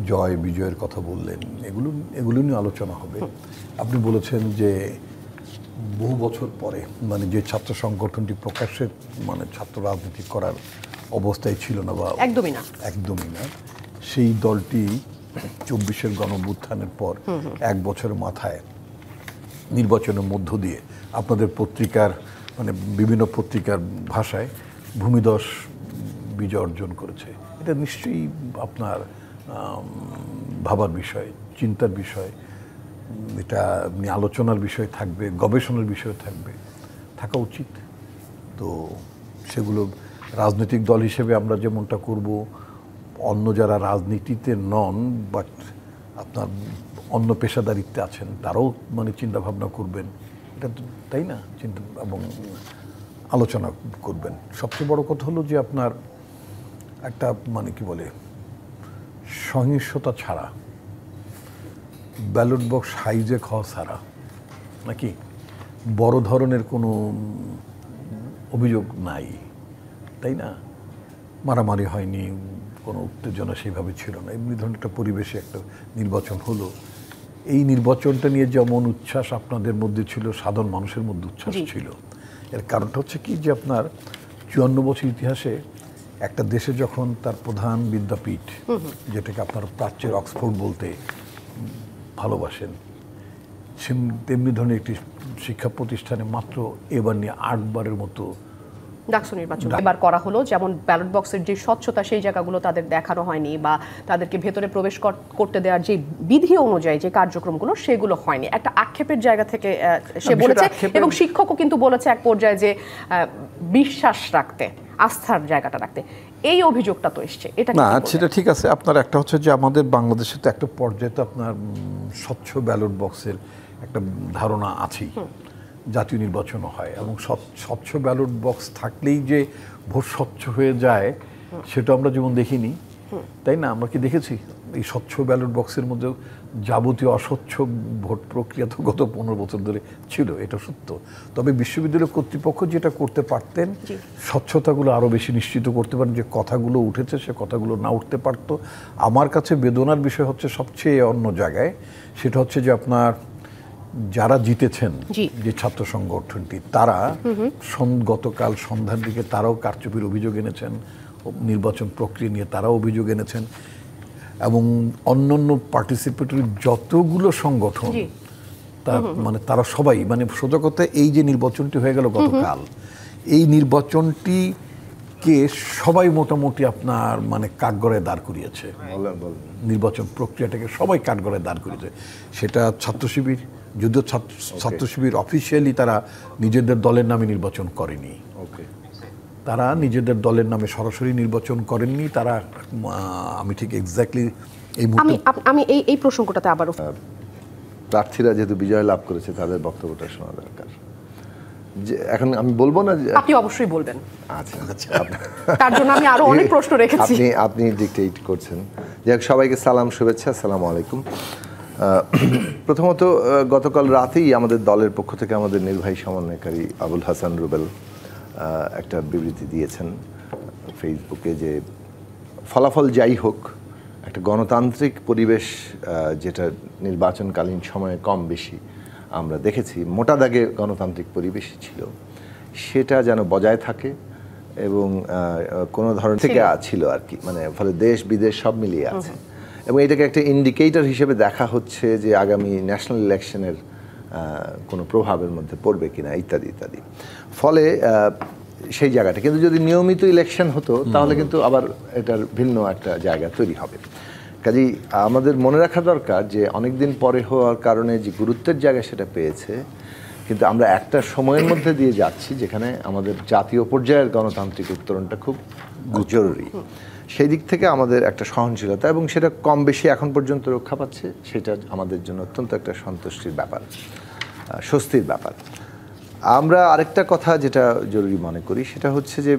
জয় বিজয়ের কথা বললেন, এগুলো নিয়ে আলোচনা হবে। আপনি বলেছেন যে বহু বছর পরে মানে যে ছাত্র সংগঠনটি প্রকাশ্যে মানে ছাত্র রাজনীতি করার অবস্থায় ছিল না বা একদমই না, সেই দলটি 24-এর গণঅভ্যুত্থানের পর এক বছরের মাথায় নির্বাচনের মধ্য দিয়ে আপনাদের পত্রিকার মানে বিভিন্ন পত্রিকার ভাষায় ভূমিধস বিজয় অর্জন করেছে। এটা নিশ্চয়ই আপনার ভাবার বিষয়, চিন্তার বিষয়, এটা নিয়ে আলোচনার বিষয় থাকবে, গবেষণার বিষয় থাকা উচিত। তো সেগুলো রাজনৈতিক দল হিসেবে আমরা যেমনটা করব, অন্য যারা রাজনীতিতে নন বাট আপনার অন্য পেশাদারিত্বে আছেন তারাও মানে চিন্তা ভাবনা করবেন, এটা তো তাই না, চিন্তা এবং আলোচনা করবেন। সবচেয়ে বড় কথা হলো যে আপনার একটা মানে কি বলে সহিংসতা ছাড়া, ব্যালট বক্স হাইজ্যাক হওয়া ছাড়া নাকি বড় ধরনের কোনো অভিযোগ নাই, তাই না? মারামারি হয়নি, কোনো উত্তেজনা সেইভাবে ছিল না, এমনি ধরনের একটা পরিবেশে একটা নির্বাচন হলো। এই নির্বাচনটা নিয়ে যেমন উচ্ছ্বাস আপনাদের মধ্যে ছিল, সাধারণ মানুষের মধ্যে উচ্ছ্বাস ছিল। এর কারণটা হচ্ছে কি যে আপনার 54 বছর ইতিহাসে একটা দেশে যখন তার প্রধান বিদ্যাপীঠ, যেটাকে আপনার প্রাচ্যের অক্সফোর্ড বলতে ভালোবাসেন, তেমনি ধরনের একটি শিক্ষা প্রতিষ্ঠানে মাত্র এবার নিয়ে 8 বারের মতো ডাকসু নির্বাচন এবার করা হলো। যেমন ব্যালট বক্সের যে স্বচ্ছতা সেই জায়গাগুলো তাদের দেখানো হয়নি, বা তাদেরকে ভেতরে প্রবেশ করতে দেওয়ার যে বিধি অনুযায়ী যে কার্যক্রমগুলো সেগুলো হয়নি, একটা আক্ষেপের জায়গা থেকে সে বলেছে। এবং শিক্ষকও কিন্তু বলেছে এক পর্যায়ে যে বিশ্বাস রাখতে, আস্থার জায়গাটা রাখতে। এই অভিযোগটা তো এসছে, এটা না সেটা ঠিক আছে। আপনার একটা হচ্ছে যে আমাদের বাংলাদেশে তো একটা পর্যায়ে তো আপনার স্বচ্ছ ব্যালট বক্সের একটা ধারণা আছেই, জাতীয় নির্বাচনও হয় এবং স্বচ্ছ ব্যালট বক্স থাকলেই যে ভোট স্বচ্ছ হয়ে যায় সেটা আমরা যেমন দেখিনি, তাই না? আমরা কি দেখেছি এই স্বচ্ছ ব্যালট বক্সের মধ্যেও যাবতীয় অস্বচ্ছ ভোট প্রক্রিয়া তো গত 15 বছর ধরে ছিল, এটা সত্য। তবে বিশ্ববিদ্যালয় কর্তৃপক্ষ যেটা করতে পারতেন, স্বচ্ছতাগুলো আরও বেশি নিশ্চিত করতে পারেন, যে কথাগুলো উঠেছে সে কথাগুলো না উঠতে পারতো। আমার কাছে বেদনার বিষয় হচ্ছে সবচেয়ে অন্য জায়গায়, সেটা হচ্ছে যে আপনার যারা জিতেছেন যে ছাত্র সংগঠনটি, তারা গতকাল সন্ধ্যার দিকে তারাও কারচুপির অভিযোগ এনেছেন, নির্বাচন প্রক্রিয়া নিয়ে তারাও অভিযোগ এনেছেন, এবং অন্যান্য পার্টিসিপেটরি যতগুলো সংগঠন মানে তারা সবাই মানে সোজা কথা এই যে নির্বাচনটি হয়ে গেল গতকাল, এই নির্বাচনটিকে সবাই মোটামুটি আপনার মানে কাঠগড়ায় দাঁড় করিয়েছে, নির্বাচন প্রক্রিয়াটাকে সবাই কাঠগড়ায় দাঁড় করিয়েছে। সেটা ছাত্র শিবির, যদিও ছাত্র শিবির অফিসিয়ালি তারা নিজেদের দলের নামে নির্বাচন করেনি, তারা নিজেদের দলের নামে সরাসরি নির্বাচন করেননি, তারা আমি ঠিক এক্স্যাক্টলি এই আমি এই প্রসঙ্গটাতে আবারও, প্রার্থীরা যেহেতু বিজয় লাভ করেছে তাদের বক্তব্যটা শোনা দরকার। যে এখন আমি বলবো না, আপনি অবশ্যই বলবেন। আচ্ছা, তার জন্য আমি আরো অনেক প্রশ্ন রেখেছি। আপনি ডিকটেট করছেন। যাক, সবাইকে সালাম, শুভেচ্ছা, আসসালামু আলাইকুম। প্রথমত গতকাল রাতেই আমাদের দলের পক্ষ থেকে আমাদের নির্বাহী সমন্বয়কারী আবুল হাসান রুবেল একটা বিবৃতি দিয়েছেন ফেসবুকে, যে ফলাফল যাই হোক, একটা গণতান্ত্রিক পরিবেশ যেটা নির্বাচনকালীন সময়ে কম বেশি আমরা দেখেছি, মোটা দাগে গণতান্ত্রিক পরিবেশই ছিল, সেটা যেন বজায় থাকে এবং কোনো ধরনের থেকে ছিল আর কি, মানে ফলে দেশ বিদেশ সব মিলিয়ে আছে। এবং এটাকে একটা ইন্ডিকেটর হিসেবে দেখা হচ্ছে যে আগামী ন্যাশনাল ইলেকশনের কোনো প্রভাবের মধ্যে পড়বে কিনা ইত্যাদি ইত্যাদি। ফলে সেই জায়গাটা কিন্তু যদি নিয়মিত ইলেকশন হতো তাহলে কিন্তু আবার এটার ভিন্ন একটা জায়গা তৈরি হবে। কাজেই আমাদের মনে রাখা দরকার যে অনেক দিন পরে হওয়ার কারণে যে গুরুত্বের জায়গা সেটা পেয়েছে, কিন্তু আমরা একটা সময়ের মধ্যে দিয়ে যাচ্ছি যেখানে আমাদের জাতীয় পর্যায়ের গণতান্ত্রিক উত্তরণটা খুব জরুরি। সেই দিক থেকে আমাদের একটা সহনশীলতা এবং সেটা কম বেশি এখন পর্যন্ত রক্ষা পাচ্ছে, সেটা আমাদের জন্য অত্যন্ত একটা সন্তুষ্টির ব্যাপার, স্বস্তির ব্যাপার। আমরা আরেকটা কথা যেটা জরুরি মনে করি সেটা হচ্ছে যে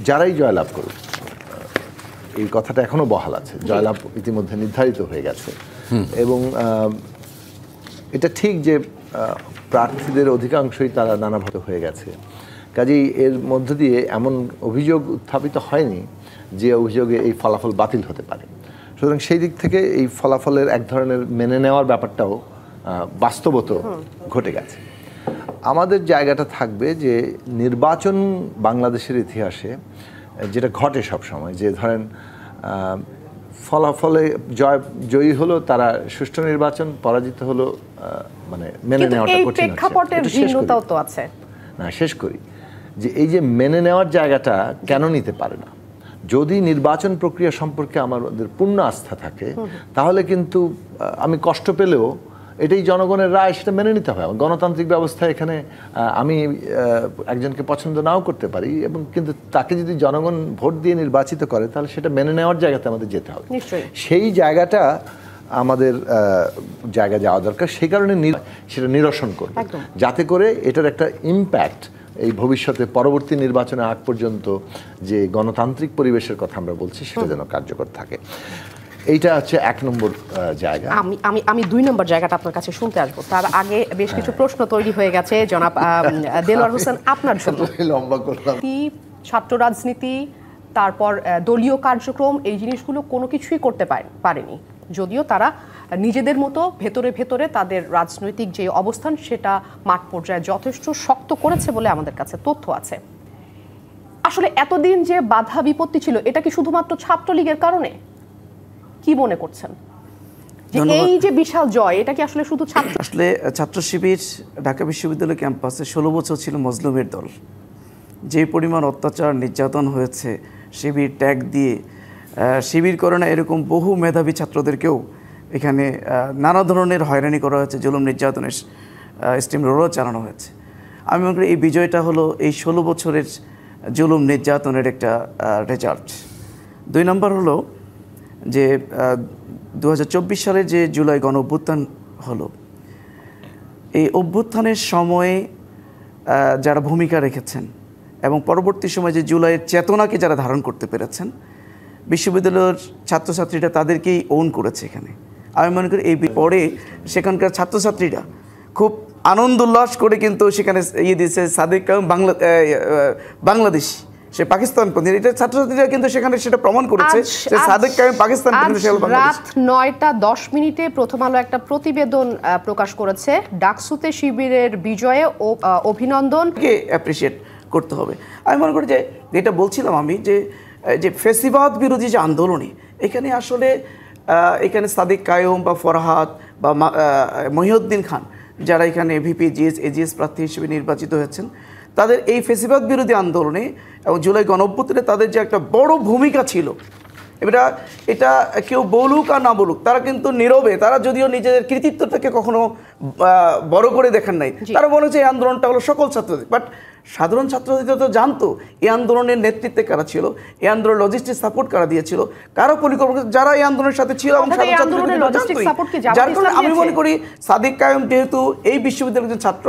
যারাই জয়লাভ করুক, এই কথাটা এখনও বহাল আছে, জয়লাভ ইতিমধ্যে নির্ধারিত হয়ে গেছে। এবং এটা ঠিক যে প্রার্থীদের অধিকাংশই তারা নানাভাবে হয়ে গেছে, কাজেই এর মধ্য দিয়ে এমন অভিযোগ উত্থাপিত হয়নি যে অভিযোগে এই ফলাফল বাতিল হতে পারে। সুতরাং সেই দিক থেকে এই ফলাফলের এক ধরনের মেনে নেওয়ার ব্যাপারটাও বাস্তবত ঘটে গেছে। আমাদের জায়গাটা থাকবে যে নির্বাচন বাংলাদেশের ইতিহাসে যেটা ঘটে সবসময়, যে ধরেন ফলাফলে জয়ী হলো তারা সুষ্ঠু নির্বাচন, পরাজিত হলো মানে মেনে নেওয়াটা কঠিন হচ্ছে। না, শেষ করি যে এই যে মেনে নেওয়ার জায়গাটা কেন নিতে পারে না, যদি নির্বাচন প্রক্রিয়া সম্পর্কে আমাদের পূর্ণ আস্থা থাকে তাহলে কিন্তু আমি কষ্ট পেলেও এটাই জনগণের রায়, সেটা মেনে নিতে হয়। গণতান্ত্রিক ব্যবস্থা এখানে আমি একজনকে পছন্দ নাও করতে পারি, এবং কিন্তু তাকে যদি জনগণ ভোট দিয়ে নির্বাচিত করে তাহলে সেটা মেনে নেওয়ার জায়গাতে আমাদের যেতে হবে। সেই জায়গাটা আমাদের জায়গা যাওয়া দরকার। সেই কারণে সেটা নিরসন করবে, যাতে করে এটার একটা ইম্প্যাক্ট এই ভবিষ্যতে পরবর্তী নির্বাচনের আগ পর্যন্ত যে গণতান্ত্রিক পরিবেশের কথা আমরা বলছি সেটা যেন কার্যকর থাকে। এইটা হচ্ছে 1 নম্বর জায়গা। আমি 2 নম্বর জায়গাটা আপনার কাছে শুনতে আসবো। তার আগে বেশ কিছু প্রশ্ন তৈরি হয়ে গেছে জনাব দেলোয়ার হোসেন আপনার জন্য। লম্বা করলাম। ছাত্র রাজনীতি, তারপর দলীয় কার্যক্রম, এই জিনিসগুলো কোনো কিছুই করতে পারেনি, যদিও তারা নিজেদের মতো ভেতরে ভেতরে তাদের রাজনৈতিক যে অবস্থান সেটা মাঠ পর্যায়ে যথেষ্ট শক্ত করেছে বলে আমাদের কাছে তথ্য আছে। আসলে এতদিন যে বাধা বিপত্তি ছিল, এটা কি শুধুমাত্র ছাত্রলীগের কারণে? কি মনে করছেন যে এই যে বিশাল জয়, এটা কি আসলে শুধু আসলে ছাত্র শিবির ঢাকা বিশ্ববিদ্যালয় ক্যাম্পাসে 16 বছর ছিল মজলুমের দল। যে পরিমাণ অত্যাচার নির্যাতন হয়েছে, শিবির ট্যাগ দিয়ে শিবির করে না এরকম বহু মেধাবী ছাত্রদেরকেও এখানে নানা ধরনের হয়রানি করা হয়েছে, জুলুম নির্যাতনের স্টিম রোলও চালানো হয়েছে। আমি মনে করি এই বিজয়টা হলো এই 16 বছরের জুলুম নির্যাতনের একটা রেজাল্ট। 2 নম্বর হলো যে 2024 সালে যে জুলাই গণ অভ্যুত্থান হলো, এই অভ্যুত্থানের সময়ে যারা ভূমিকা রেখেছেন এবং পরবর্তী সময়ে যে জুলাইয়ের চেতনাকে যারা ধারণ করতে পেরেছেন, বিশ্ববিদ্যালয়ের ছাত্রছাত্রীরা তাদেরকেই ওন করেছে এখানে। আমি মনে করি এই পরে সেখানকার ছাত্রছাত্রীরা খুব আনন্দ উল্লাস করে কিন্তু সেখানে দিয়েছে সাদেক বাংলাদেশি, সে পাকিস্তান পন্থী, এটা ছাত্রছাত্রীরা কিন্তু সেখানে সেটা প্রমাণ করেছে যে সাদেক কায়েম পাকিস্তান পন্থী। রাত 9:10 প্রথম আলো একটা প্রতিবেদন প্রকাশ করেছে, ডাকসুতে শিবিরের বিজয়ে অভিনন্দনকে অ্যাপ্রিশিয়েট করতে হবে। আমি মনে করি যে যেটা বলছিলাম আমি, যে ফেসিবাদ বিরোধী যে আন্দোলনে এখানে আসলে এখানে সাদেক কায়েম বা ফরহাদ বা মহিউদ্দিন খান যারা এখানে ভিপি জিএস এজিএস প্রার্থী হিসেবে নির্বাচিত হয়েছেন, তাদের এই ফেসিবাদ বিরোধী আন্দোলনে এবং জুলাই গণঅভ্যুত্থানে তাদের যে একটা বড় ভূমিকা ছিল, এটা কেউ বলুক আর না বলুক, তারা কিন্তু নীরবে, তারা যদিও নিজেদের কৃতিত্বটাকে কখনো বড় করে দেখেন নাই, তারা মনে হচ্ছে এই আন্দোলনটা হলো সকল ছাত্রদের। বাট সাধারণ ছাত্রছাত্রীরা তো জানতো এই আন্দোলনের নেতৃত্বে কারা ছিল, এই আন্দোলনের লজিস্টিক সাপোর্ট কারা দিয়েছিল, কারা পরিকল্পনা, যারা এই আন্দোলনের সাথে ছিল এবং যার কারণে আমি মনে করি সাদিক কায়েম যেহেতু এই বিশ্ববিদ্যালয়ের ছাত্র।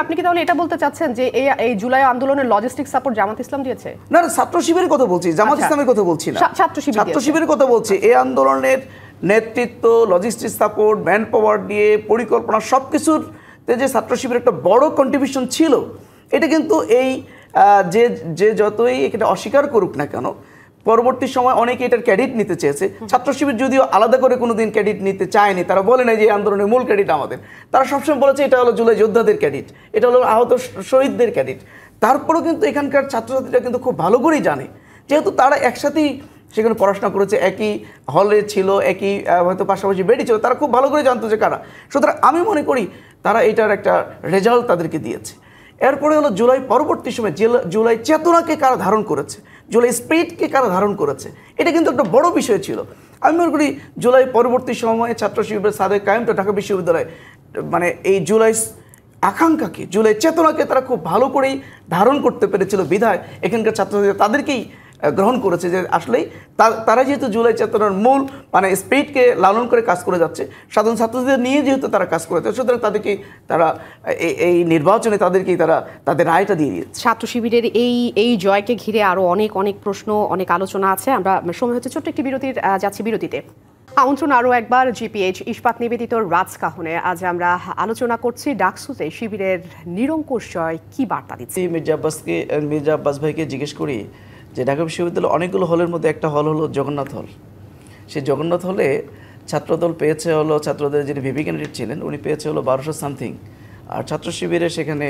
আপনি কি তাহলে এটা বলতে চাচ্ছেন যে এই জুলাই আন্দোলনের লজিস্টিক সাপোর্ট জামাত ইসলাম দিয়েছে? না, ছাত্র শিবিরের কথা বলছি, জামাত ইসলামের কথা বলছি না, ছাত্র শিবিরের কথা বলছি। এই আন্দোলনের নেতৃত্ব, লজিস্টিক সাপোর্ট, ম্যান পাওয়ার দিয়ে পরিকল্পনা সব কিছুর যে ছাত্র শিবিরের একটা বড় কন্ট্রিবিউশন ছিল, এটা কিন্তু এই যে যতই এটা অস্বীকার করুক না কেন, পরবর্তী সময় অনেকে এটার ক্রেডিট নিতে চেয়েছে। ছাত্র শিবির যদিও আলাদা করে কোনোদিন ক্রেডিট নিতে চায়নি, তারা বলে না যে এই আন্দোলনের মূল ক্রেডিট আমাদের, তারা সবসময় বলেছে এটা হলো জুলাই যোদ্ধাদের ক্রেডিট, এটা হলো আহত শহীদদের ক্রেডিট। তারপরেও কিন্তু এখানকার ছাত্রছাত্রীরা কিন্তু খুব ভালো করেই জানে, যেহেতু তারা একসাথেই সেখানে পড়াশোনা করেছে, একই হলে ছিল, একই হয়তো পাশাপাশি বেডি ছিল, তারা খুব ভালো করে জানতো যে কারা। সুতরাং আমি মনে করি তারা এটার একটা রেজাল্ট তাদেরকে দিয়েছে। এরপরে হলো জুলাই পরবর্তী সময় জুলাই চেতনাকে কারা ধারণ করেছে, জুলাই স্পিরিটকে কারা ধারণ করেছে, এটা কিন্তু একটা বড় বিষয় ছিল। আমি মনে করি জুলাই পরবর্তী সময়ে ছাত্র শিবিরের সাদেক কায়েমটা ঢাকা বিশ্ববিদ্যালয় মানে এই জুলাই আকাঙ্ক্ষাকে, জুলাই চেতনাকে তারা খুব ভালো করেই ধারণ করতে পেরেছিল বিধায় এখানকার ছাত্রছাত্রীরা তাদেরকেই গ্রহণ করেছে যে আসলেই তারা যেহেতু জুলাই চেতনার মূল মানে স্পিরিটকে লালন করে কাজ করে যাচ্ছে, সাধারণ ছাত্রদের নিয়ে যেহেতু তারা কাজ করে যাচ্ছে, সুতরাং তাদেরকেই তারা এই নির্বাচনে তাদেরকেই তারা তাদের রায়টা দিয়ে দিয়েছে। ছাত্র শিবিরের এই জয়কে ঘিরে আরও অনেক প্রশ্ন, অনেক আলোচনা আছে। আমরা সময় হচ্ছে ছোট্ট একটি বিরতির যাচ্ছি, বিরতিতে আমন্ত্রণ আরও একবার জিপিএইচ ইস্পাত নিবেদিত রাজকাহনে। আজ আমরা আলোচনা করছি ডাকসুতে শিবিরের নিরঙ্কুশ জয় কি বার্তা দিচ্ছে। মির্জা আব্বাস ভাইকে জিজ্ঞেস করি যে ঢাকা বিশ্ববিদ্যালয় অনেকগুলো হলের মধ্যে একটা হল হলো জগন্নাথ হল, সেই জগন্নাথ হলে ছাত্রদল পেয়েছে হলো, ছাত্রদের যিনি ভিপি ক্যান্ডিডেট ছিলেন উনি পেয়েছে হলো 1200 সামথিং, আর ছাত্র শিবিরে সেখানে